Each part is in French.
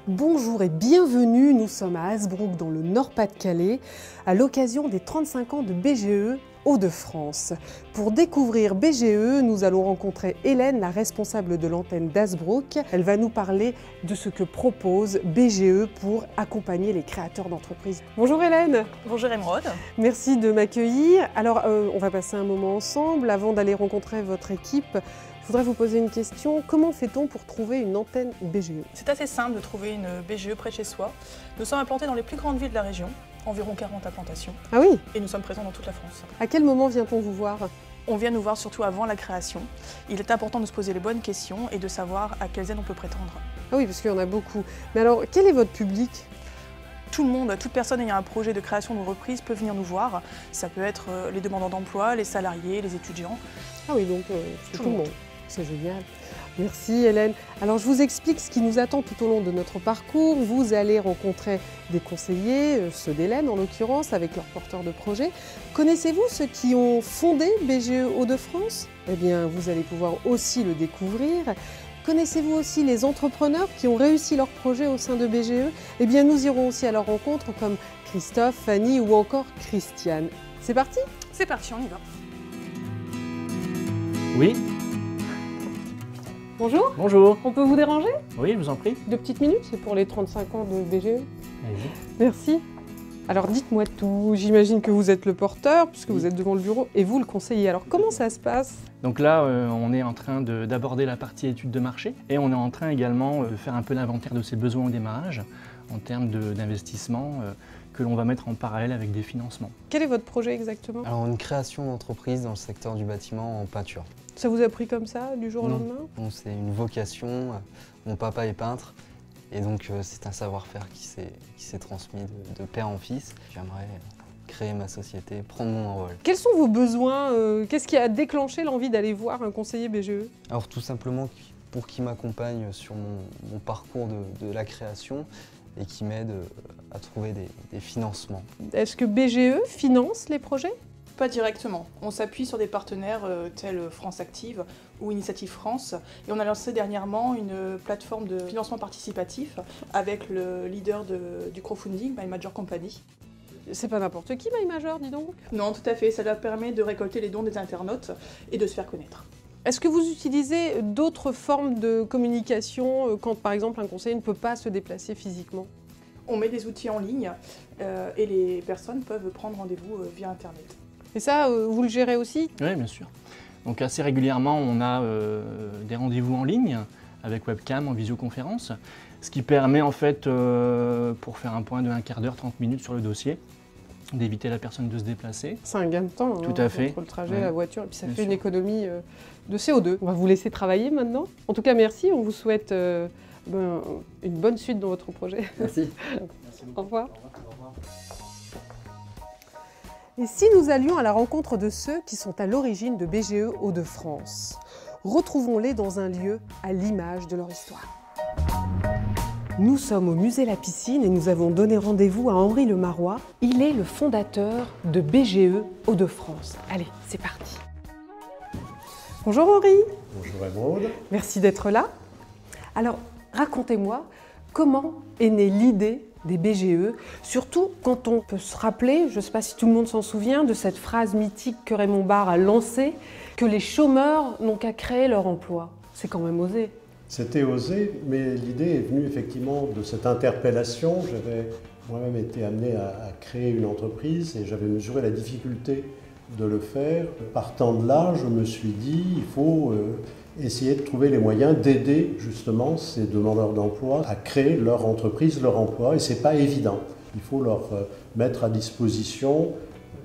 Bonjour et bienvenue, nous sommes à Hasbrook dans le Nord-Pas-de-Calais à l'occasion des 35 ans de BGE Hauts-de-France. Pour découvrir BGE, nous allons rencontrer Hélène, la responsable de l'antenne d'Hasbrook. Elle va nous parler de ce que propose BGE pour accompagner les créateurs d'entreprises. Bonjour Hélène. Bonjour Émeraude. Merci de m'accueillir. Alors, on va passer un moment ensemble. Avant d'aller rencontrer votre équipe, je voudrais vous poser une question. Comment fait-on pour trouver une antenne BGE? C'est assez simple de trouver une BGE près de chez soi. Nous sommes implantés dans les plus grandes villes de la région, environ 40 implantations. Ah oui? Et nous sommes présents dans toute la France. À quel moment vient-on vous voir? On vient nous voir surtout avant la création. Il est important de se poser les bonnes questions et de savoir à quelles aides on peut prétendre. Ah oui, parce qu'il y en a beaucoup. Mais alors, quel est votre public? Tout le monde, toute personne ayant un projet de création ou de reprise peut venir nous voir. Ça peut être les demandeurs d'emploi, les salariés, les étudiants. Ah oui, donc tout le monde. C'est génial. Merci Hélène. Alors je vous explique ce qui nous attend tout au long de notre parcours. Vous allez rencontrer des conseillers, ceux d'Hélène en l'occurrence, avec leurs porteurs de projets. Connaissez-vous ceux qui ont fondé BGE Hauts-de-France? Eh bien, vous allez pouvoir aussi le découvrir. Connaissez-vous aussi les entrepreneurs qui ont réussi leur projet au sein de BGE? Eh bien, nous irons aussi à leur rencontre comme Christophe, Fanny ou encore Christiane. C'est parti? C'est parti, on y va. Oui. Bonjour. Bonjour. On peut vous déranger? Oui, je vous en prie. 2 petites minutes, c'est pour les 35 ans de BGE. Allez-y. Merci. Alors dites-moi tout, j'imagine que vous êtes le porteur, puisque vous êtes devant le bureau, et vous le conseiller. Alors comment ça se passe? Donc là, on est en train d'aborder la partie études de marché et on est en train également de faire un peu l'inventaire de ses besoins au démarrage en termes d'investissement que l'on va mettre en parallèle avec des financements. Quel est votre projet exactement? Alors une création d'entreprise dans le secteur du bâtiment en peinture. Ça vous a pris comme ça, du jour au lendemain? Bon, c'est une vocation, mon papa est peintre et donc c'est un savoir-faire qui s'est transmis de père en fils. J'aimerais créer ma société, prendre mon envol. Quels sont vos besoins? Qu'est-ce qui a déclenché l'envie d'aller voir un conseiller BGE? Alors tout simplement pour qu'il m'accompagne sur mon parcours de la création et qui m'aide à trouver des financements. Est-ce que BGE finance les projets? Pas directement. On s'appuie sur des partenaires tels France Active ou Initiative France. Et on a lancé dernièrement une plateforme de financement participatif avec le leader du crowdfunding, My Major Company. C'est pas n'importe qui, My Major, dis donc. Non, tout à fait. Ça leur permet de récolter les dons des internautes et de se faire connaître. Est-ce que vous utilisez d'autres formes de communication quand, par exemple, un conseiller ne peut pas se déplacer physiquement? On met des outils en ligne et les personnes peuvent prendre rendez-vous via Internet. Et ça, vous le gérez aussi? Oui, bien sûr. Donc assez régulièrement, on a des rendez-vous en ligne avec webcam, en visioconférence, ce qui permet en fait, pour faire un point de 1/4 d'heure, 30 minutes sur le dossier, d'éviter la personne de se déplacer. C'est un gain de temps, tout à fait. Entre le trajet, ouais. la voiture, et puis ça Bien fait sûr. une économie de CO2. On va vous laisser travailler maintenant. En tout cas, merci. On vous souhaite une bonne suite dans votre projet. Merci. Au revoir. Et si nous allions à la rencontre de ceux qui sont à l'origine de BGE Hauts-de-France? Retrouvons-les dans un lieu à l'image de leur histoire. Nous sommes au musée La Piscine et nous avons donné rendez-vous à Henri Le Marois. Il est le fondateur de BGE Hauts-de-France. Allez, c'est parti. Bonjour Henri. Bonjour Émeraude. Merci d'être là. Alors, racontez-moi, comment est née l'idée des BGE, surtout quand on peut se rappeler, je ne sais pas si tout le monde s'en souvient, de cette phrase mythique que Raymond Barre a lancée, que les chômeurs n'ont qu'à créer leur emploi. C'est quand même osé. C'était osé, mais l'idée est venue effectivement de cette interpellation. J'avais moi-même été amené à créer une entreprise et j'avais mesuré la difficulté de le faire. Partant de là, je me suis dit, il faut essayer de trouver les moyens d'aider justement ces demandeurs d'emploi à créer leur entreprise, leur emploi, et c'est pas évident. Il faut leur mettre à disposition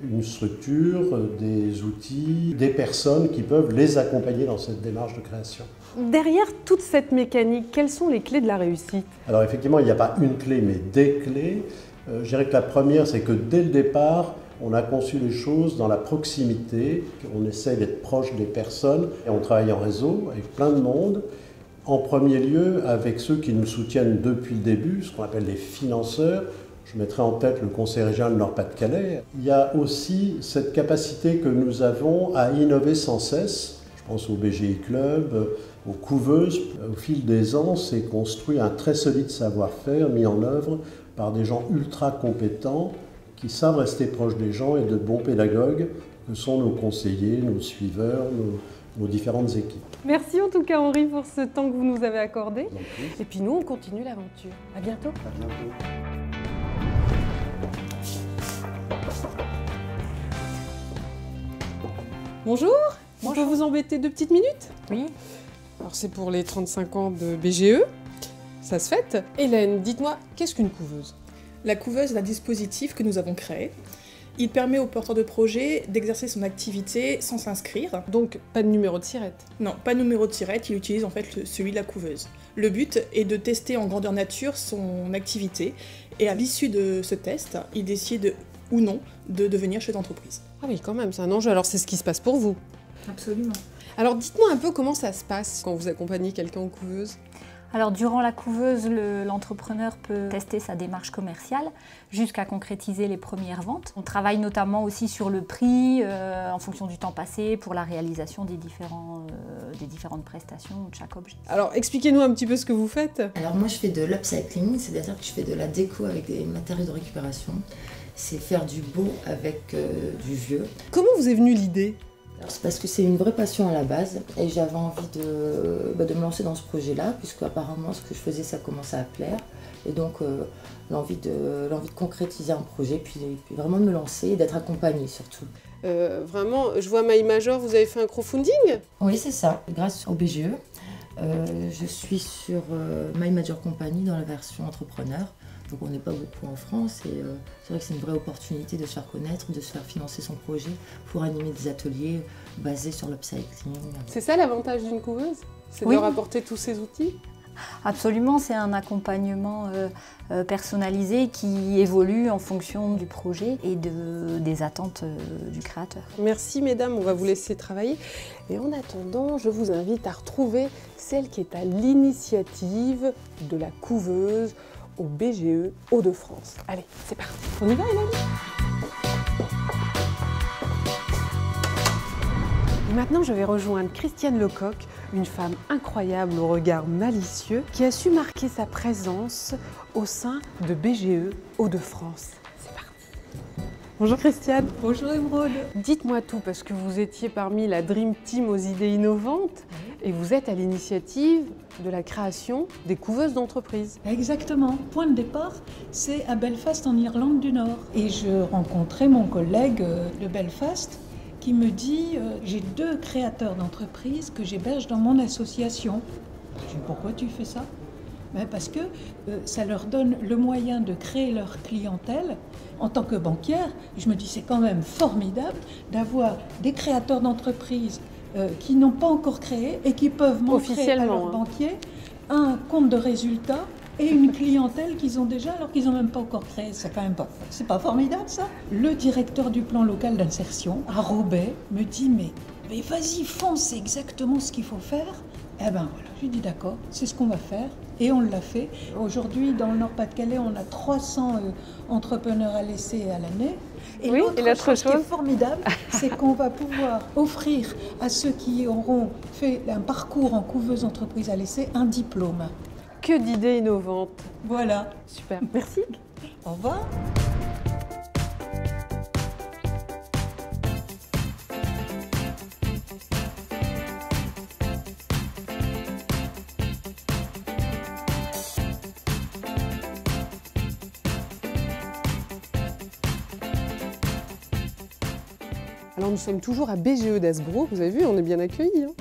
une structure, des outils, des personnes qui peuvent les accompagner dans cette démarche de création. Derrière toute cette mécanique, quelles sont les clés de la réussite? Alors effectivement, il n'y a pas une clé, mais des clés. Je dirais que la première, c'est que dès le départ, on a conçu les choses dans la proximité, on essaie d'être proche des personnes et on travaille en réseau avec plein de monde. En premier lieu, avec ceux qui nous soutiennent depuis le début, ce qu'on appelle les financeurs. Je mettrai en tête le Conseil régional Nord-Pas-de-Calais. Il y a aussi cette capacité que nous avons à innover sans cesse. Je Je pense au BGI Club, aux couveuses. Au fil des ans, s'est construit un très solide savoir-faire mis en œuvre par des gens ultra compétents qui savent rester proches des gens et de bons pédagogues que sont nos conseillers, nos suiveurs, nos différentes équipes. Merci en tout cas Henri pour ce temps que vous nous avez accordé. Et puis nous, on continue l'aventure. À bientôt. À bientôt. Bonjour. On peut vous embêter 2 petites minutes? Oui. Alors c'est pour les 35 ans de BGE. Ça se fête. Hélène, dites-moi, qu'est-ce qu'une couveuse? La couveuse est un dispositif que nous avons créé. Il permet au porteur de projet d'exercer son activité sans s'inscrire. Donc pas de numéro de sirette? Non, pas de numéro de tirette, il utilise en fait celui de la couveuse. Le but est de tester en grandeur nature son activité et à l'issue de ce test, il décide ou non de devenir chef d'entreprise. Ah oui, quand même, c'est un enjeu. Alors c'est ce qui se passe pour vous. Absolument. Alors dites-moi un peu comment ça se passe quand vous accompagnez quelqu'un en couveuse. Alors durant la couveuse, l'entrepreneur peut tester sa démarche commerciale jusqu'à concrétiser les premières ventes. On travaille notamment aussi sur le prix en fonction du temps passé pour la réalisation des différentes prestations de chaque objet. Alors expliquez-nous un petit peu ce que vous faites. Alors moi je fais de l'upcycling, c'est-à-dire que je fais de la déco avec des matériaux de récupération. C'est faire du beau avec du vieux. Comment vous est venue l'idée? C'est parce que c'est une vraie passion à la base et j'avais envie de me lancer dans ce projet-là puisque apparemment ce que je faisais ça commençait à plaire et donc l'envie de concrétiser un projet puis vraiment de me lancer et d'être accompagnée surtout. Vraiment, je vois My Major, vous avez fait un crowdfunding? Oui c'est ça, grâce au BGE. Je suis sur My Major Company dans la version entrepreneur. Donc on n'est pas beaucoup en France et c'est vrai que c'est une vraie opportunité de se faire connaître, de se faire financer son projet pour animer des ateliers basés sur l'upcycling. C'est ça l'avantage d'une couveuse? C'est de leur apporter tous ces outils? Absolument, c'est un accompagnement personnalisé qui évolue en fonction du projet et des attentes du créateur. Merci mesdames, on va vous laisser travailler. Et en attendant, je vous invite à retrouver celle qui est à l'initiative de la couveuse au BGE Hauts-de-France. Allez, c'est parti. On y va, Hélène? Et maintenant, je vais rejoindre Christiane Lecoq, une femme incroyable au regard malicieux, qui a su marquer sa présence au sein de BGE Hauts-de-France. C'est parti. Bonjour Christiane. Bonjour Émeraude. Dites-moi tout, parce que vous étiez parmi la Dream Team aux idées innovantes et vous êtes à l'initiative de la création des couveuses d'entreprise. Exactement. Point de départ, c'est à Belfast en Irlande du Nord. Et je rencontrais mon collègue de Belfast qui me dit j'ai 2 créateurs d'entreprises que j'héberge dans mon association. Je dis pourquoi tu fais ça? Parce que ça leur donne le moyen de créer leur clientèle. En tant que banquière, je me dis c'est quand même formidable d'avoir des créateurs d'entreprises qui n'ont pas encore créé et qui peuvent montrer à leurs banquiers un compte de résultats et une clientèle qu'ils ont déjà alors qu'ils n'ont même pas encore créé. C'est quand même pas, c'est pas formidable ça? Le directeur du plan local d'insertion à Roubaix me dit mais vas-y fonce, c'est exactement ce qu'il faut faire. Eh ben voilà, je lui dis d'accord, c'est ce qu'on va faire et on l'a fait. Aujourd'hui dans le Nord-Pas-de-Calais on a 300 entrepreneurs à laisser à l'année. Et oui, l'autre chose qui est formidable, c'est qu'on va pouvoir offrir à ceux qui auront fait un parcours en couveuse entreprise à l'essai un diplôme. Que d'idées innovantes. Voilà. Super. Merci. Au revoir. Alors nous sommes toujours à BGE d'Hasbrook, vous avez vu, on est bien accueillis. Hein.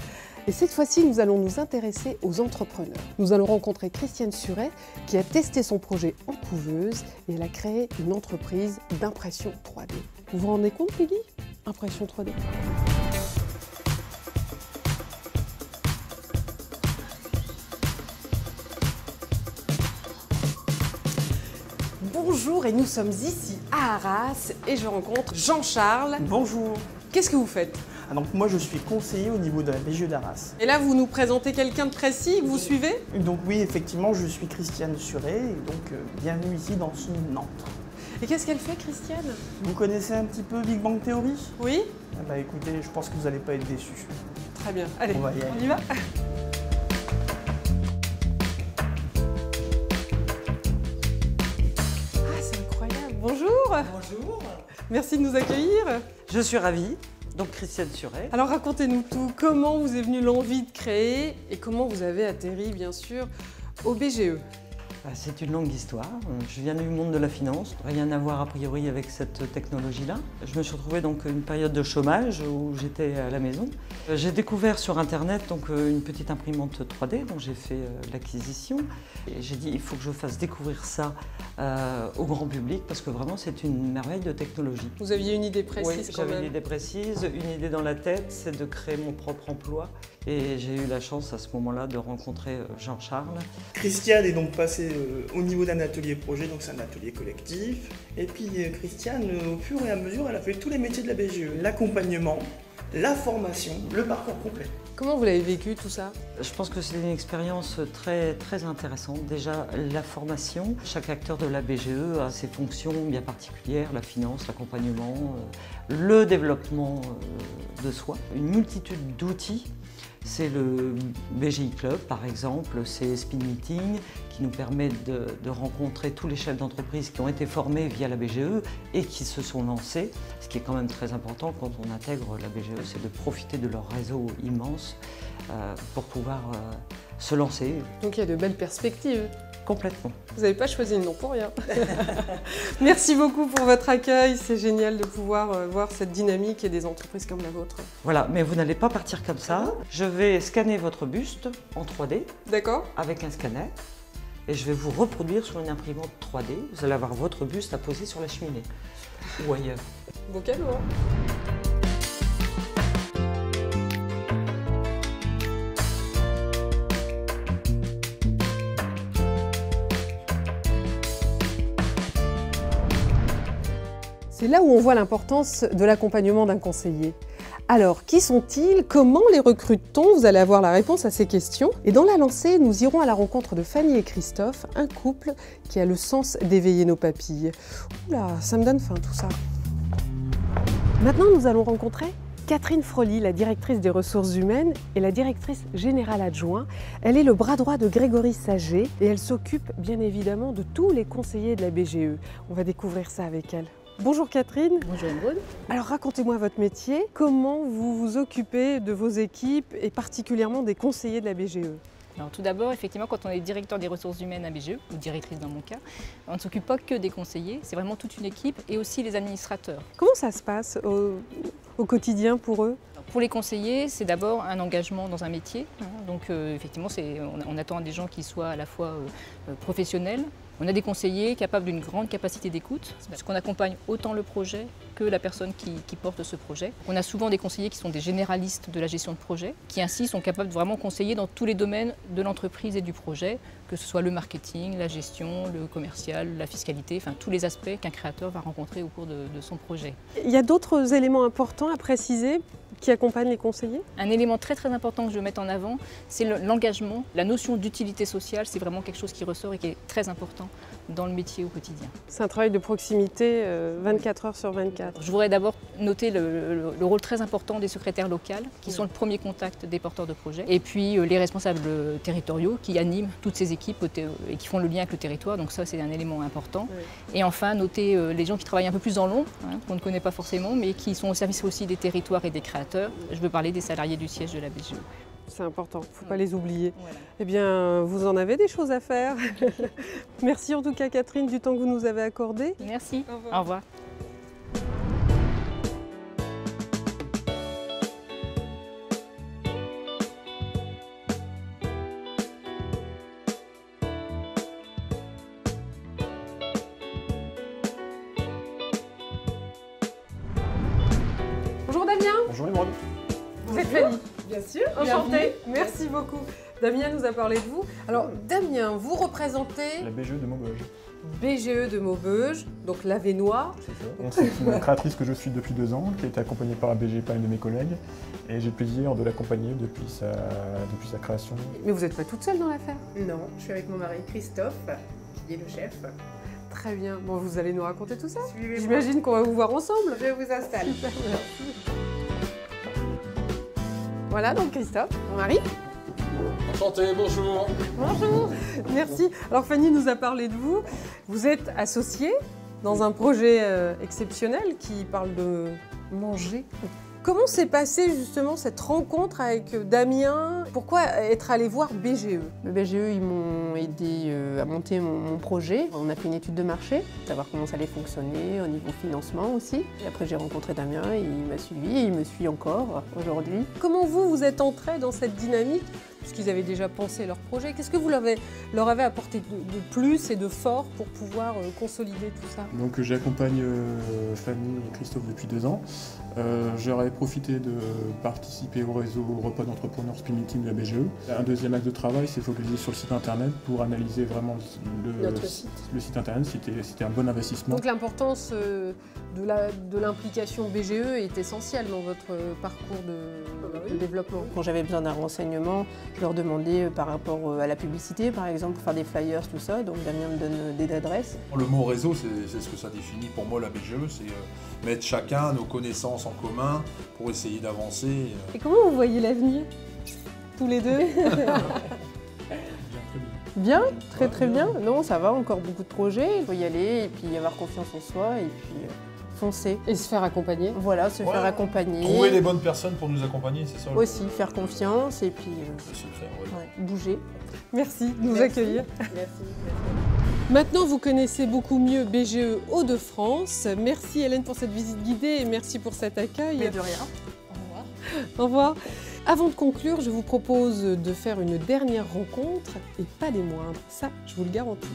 Et cette fois-ci, nous allons nous intéresser aux entrepreneurs. Nous allons rencontrer Christiane Suret qui a testé son projet en couveuse et elle a créé une entreprise d'impression 3D. Vous vous rendez compte, Peggy? Impression 3D. Bonjour, et nous sommes ici à Arras et je rencontre Jean-Charles. Bonjour. Qu'est-ce que vous faites? Donc moi je suis conseiller au niveau de la BGE d'Arras. Et là vous nous présentez quelqu'un de précis que vous suivez? Donc oui, effectivement, je suis Christiane Suret et donc bienvenue ici dans son Nantes. Et qu'est-ce qu'elle fait, Christiane? Vous connaissez un petit peu Big Bang Theory? Oui. Écoutez, je pense que vous n'allez pas être déçus. Très bien. Allez, On va y aller. on y va. Ah, c'est incroyable. Bonjour. Bonjour, Merci de nous accueillir. je suis ravie, donc Christiane Suret. Alors racontez-nous tout. Comment vous est venue l'envie de créer et comment vous avez atterri, bien sûr, au BGE? C'est une longue histoire. Je viens du monde de la finance, rien à voir a priori avec cette technologie-là. Je me suis retrouvée donc une période de chômage où j'étais à la maison. J'ai découvert sur internet donc une petite imprimante 3D dont j'ai fait l'acquisition. Et j'ai dit il faut que je fasse découvrir ça au grand public parce que vraiment c'est une merveille de technologie. Vous aviez une idée précise Oui, quand j'avais même. une idée précise, une idée dans la tête, c'est de créer mon propre emploi. Et j'ai eu la chance à ce moment-là de rencontrer Jean-Charles. Christiane est donc passée au niveau d'un atelier projet, donc c'est un atelier collectif. Et puis Christiane, au fur et à mesure, elle a fait tous les métiers de la BGE. L'accompagnement, la formation, le parcours complet. Comment vous l'avez vécu tout ça? Je pense que c'est une expérience très intéressante. Déjà, la formation. Chaque acteur de la BGE a ses fonctions bien particulières, la finance, l'accompagnement, le développement de soi. Une multitude d'outils. C'est le BGI Club, par exemple, c'est Speed Meeting, qui nous permet de rencontrer tous les chefs d'entreprise qui ont été formés via la BGE et qui se sont lancés. Ce qui est quand même très important quand on intègre la BGE, c'est de profiter de leur réseau immense pour pouvoir se lancer. Donc il y a de belles perspectives. Complètement. Vous n'avez pas choisi le nom pour rien. Merci beaucoup pour votre accueil. C'est génial de pouvoir voir cette dynamique et des entreprises comme la vôtre. Voilà, mais vous n'allez pas partir comme ça. Je vais scanner votre buste en 3D. D'accord. Avec un scanner. Et je vais vous reproduire sur une imprimante 3D. Vous allez avoir votre buste à poser sur la cheminée ou ailleurs. Beau cadeau, hein. C'est là où on voit l'importance de l'accompagnement d'un conseiller. Alors, qui sont-ils? Comment les recrute-t-on? Vous allez avoir la réponse à ces questions. Et dans la lancée, nous irons à la rencontre de Fanny et Christophe, un couple qui a le sens d'éveiller nos papilles. Oula, ça me donne faim tout ça. Maintenant, nous allons rencontrer Catherine Froli, la directrice des ressources humaines et la directrice générale adjointe. Elle est le bras droit de Grégory Saget et elle s'occupe bien évidemment de tous les conseillers de la BGE. On va découvrir ça avec elle. Bonjour Catherine. Bonjour Emeraude. Alors racontez-moi votre métier, comment vous vous occupez de vos équipes et particulièrement des conseillers de la BGE? Alors tout d'abord, effectivement, quand on est directeur des ressources humaines à BGE, ou directrice dans mon cas, on ne s'occupe pas que des conseillers, c'est vraiment toute une équipe et aussi les administrateurs. Comment ça se passe au quotidien pour eux? Pour les conseillers, c'est d'abord un engagement dans un métier. Donc effectivement, on attend des gens qui soient à la fois professionnels. On a des conseillers capables d'une grande capacité d'écoute, parce qu'on accompagne autant le projet que la personne qui porte ce projet. On a souvent des conseillers qui sont des généralistes de la gestion de projet, qui ainsi sont capables de vraiment conseiller dans tous les domaines de l'entreprise et du projet, que ce soit le marketing, la gestion, le commercial, la fiscalité, enfin tous les aspects qu'un créateur va rencontrer au cours de son projet. Il y a d'autres éléments importants à préciser qui accompagnent les conseillers? Un élément très très important que je veux mettre en avant, c'est l'engagement. La notion d'utilité sociale, c'est vraiment quelque chose qui ressort et qui est très important dans le métier au quotidien. C'est un travail de proximité 24 heures sur 24. Je voudrais d'abord noter le rôle très important des secrétaires locales, qui sont le premier contact des porteurs de projets, et puis les responsables territoriaux qui animent toutes ces équipes et qui font le lien avec le territoire, donc ça c'est un élément important. Oui. Et enfin, noter les gens qui travaillent un peu plus dans l'ombre, qu'on ne connaît pas forcément, mais qui sont au service aussi des territoires et des créateurs. Je veux parler des salariés du siège de la BGE. C'est important, il ne faut pas les oublier. Voilà. Eh bien, vous en avez des choses à faire. Merci en tout cas Catherine du temps que vous nous avez accordé. Merci, au revoir. Au revoir. Bonjour Damien. Bonjour Emeraude. Vous êtes Fanny? Bien sûr. Enchantée. Merci beaucoup. Damien nous a parlé de vous. Alors Damien, vous représentez la BGE de Maubeuge. BGE de Maubeuge, donc l'Avesnois. C'est une créatrice que je suis depuis 2 ans, qui a été accompagnée par la BGE par une de mes collègues. Et j'ai le plaisir de l'accompagner depuis sa création. Mais vous n'êtes pas toute seule dans l'affaire? Non, je suis avec mon mari Christophe, qui est le chef. Très bien. Bon, vous allez nous raconter tout ça? J'imagine qu'on va vous voir ensemble. Je vous installe. Super, merci. Voilà, donc Christophe, mon mari. Enchanté, bonjour. Bonjour. Merci. Alors Fanny nous a parlé de vous. Vous êtes associée dans un projet exceptionnel qui parle de manger. Comment s'est passée justement cette rencontre avec Damien? Pourquoi être allé voir BGE? Le BGE, ils m'ont aidé à monter mon projet. On a fait une étude de marché, savoir comment ça allait fonctionner au niveau financement aussi. Et après, j'ai rencontré Damien, et il m'a suivi et il me suit encore aujourd'hui. Comment vous êtes entré dans cette dynamique? Puisqu'ils avaient déjà pensé leur projet, qu'est-ce que vous leur avez apporté de plus et de fort pour pouvoir consolider tout ça? Donc j'accompagne Fanny et Christophe depuis 2 ans. J'aurais profité de participer au réseau repas d'entrepreneurs Speed Meeting de la BGE. Un deuxième axe de travail, c'est focaliser sur le site internet pour analyser vraiment le site internet, c'était un bon investissement. Donc l'importance de l'implication BGE est essentielle dans votre parcours de développement. Quand j'avais besoin d'un renseignement, je leur demandais par rapport à la publicité, par exemple, pour faire des flyers, tout ça. Donc Damien me donne des adresses. Le mot réseau, c'est ce que ça définit pour moi la BGE, c'est mettre chacun nos connaissances en commun pour essayer d'avancer. Et comment vous voyez l'avenir, tous les deux? Bien, très bien. Non, ça va, encore beaucoup de projets. Il faut y aller et puis avoir confiance en soi et puis foncer. Et se faire accompagner. Voilà, se faire accompagner. Trouver les bonnes personnes pour nous accompagner, c'est ça? Aussi, faire confiance et puis bouger. Merci de nous accueillir. Merci. Maintenant, vous connaissez beaucoup mieux BGE Hauts-de-France. Merci Hélène pour cette visite guidée et merci pour cet accueil. Mais de rien. Au revoir. Au revoir. Avant de conclure, je vous propose de faire une dernière rencontre, et pas des moindres, ça je vous le garantis.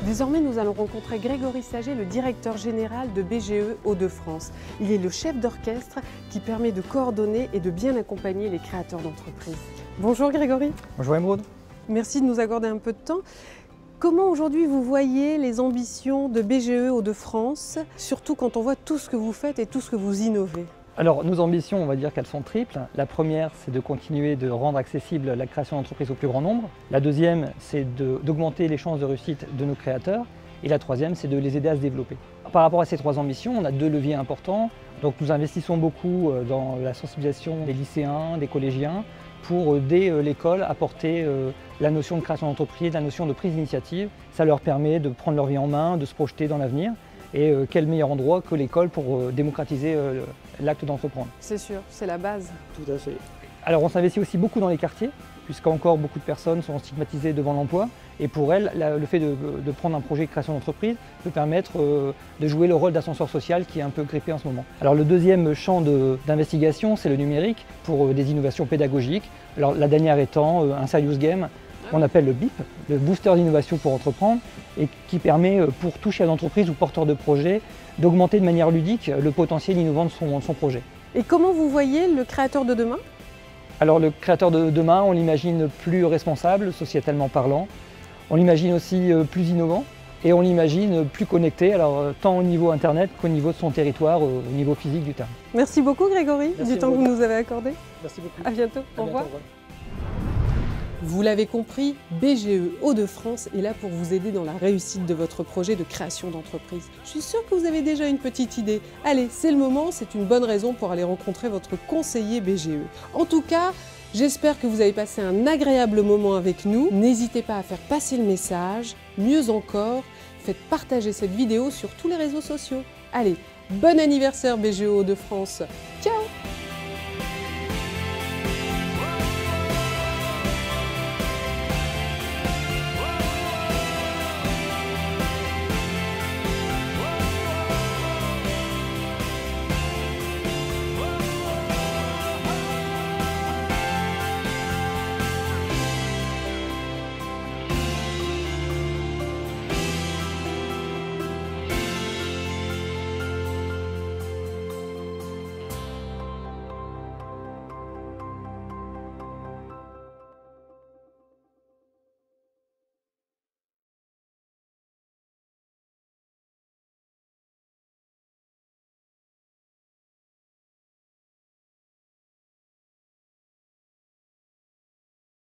Désormais, nous allons rencontrer Grégory Saget, le directeur général de BGE Hauts-de-France. Il est le chef d'orchestre qui permet de coordonner et de bien accompagner les créateurs d'entreprises. Bonjour Grégory. Bonjour Émeraude. Merci de nous accorder un peu de temps. Comment aujourd'hui vous voyez les ambitions de BGE Hauts-de-France, surtout quand on voit tout ce que vous faites et tout ce que vous innovez? Alors nos ambitions, on va dire qu'elles sont triples. La première, c'est de continuer de rendre accessible la création d'entreprises au plus grand nombre. La deuxième, c'est d'augmenter les chances de réussite de nos créateurs. Et la troisième, c'est de les aider à se développer. Par rapport à ces 3 ambitions, on a 2 leviers importants. Donc nous investissons beaucoup dans la sensibilisation des lycéens, des collégiens, pour dès l'école apporter la notion de création d'entreprise, la notion de prise d'initiative. Ça leur permet de prendre leur vie en main, de se projeter dans l'avenir. Et quel meilleur endroit que l'école pour démocratiser l'acte d'entreprendre. C'est sûr, c'est la base. Tout à fait. Alors on s'investit aussi beaucoup dans les quartiers, puisqu'encore beaucoup de personnes sont stigmatisées devant l'emploi. Et pour elles, le fait de prendre un projet de création d'entreprise peut permettre de jouer le rôle d'ascenseur social qui est un peu grippé en ce moment. Alors le deuxième champ d'investigation, c'est le numérique pour des innovations pédagogiques. Alors la dernière étant un serious game qu'on appelle le BIP, le booster d'innovation pour entreprendre, et qui permet pour tout chef d'entreprise ou porteur de projet d'augmenter de manière ludique le potentiel innovant de son projet. Et comment vous voyez le créateur de demain? Alors le créateur de demain, on l'imagine plus responsable, sociétalement parlant. On l'imagine aussi plus innovant et on l'imagine plus connecté, alors tant au niveau internet qu'au niveau de son territoire, au niveau physique du terme. Merci beaucoup Grégory, du temps que vous nous avez accordé. Merci beaucoup. À bientôt. Au revoir. Vous l'avez compris, BGE Hauts-de-France est là pour vous aider dans la réussite de votre projet de création d'entreprise. Je suis sûre que vous avez déjà une petite idée. Allez, c'est le moment, c'est une bonne raison pour aller rencontrer votre conseiller BGE. En tout cas, j'espère que vous avez passé un agréable moment avec nous. N'hésitez pas à faire passer le message. Mieux encore, faites partager cette vidéo sur tous les réseaux sociaux. Allez, bon anniversaire BGE Hauts-de-France. Ciao!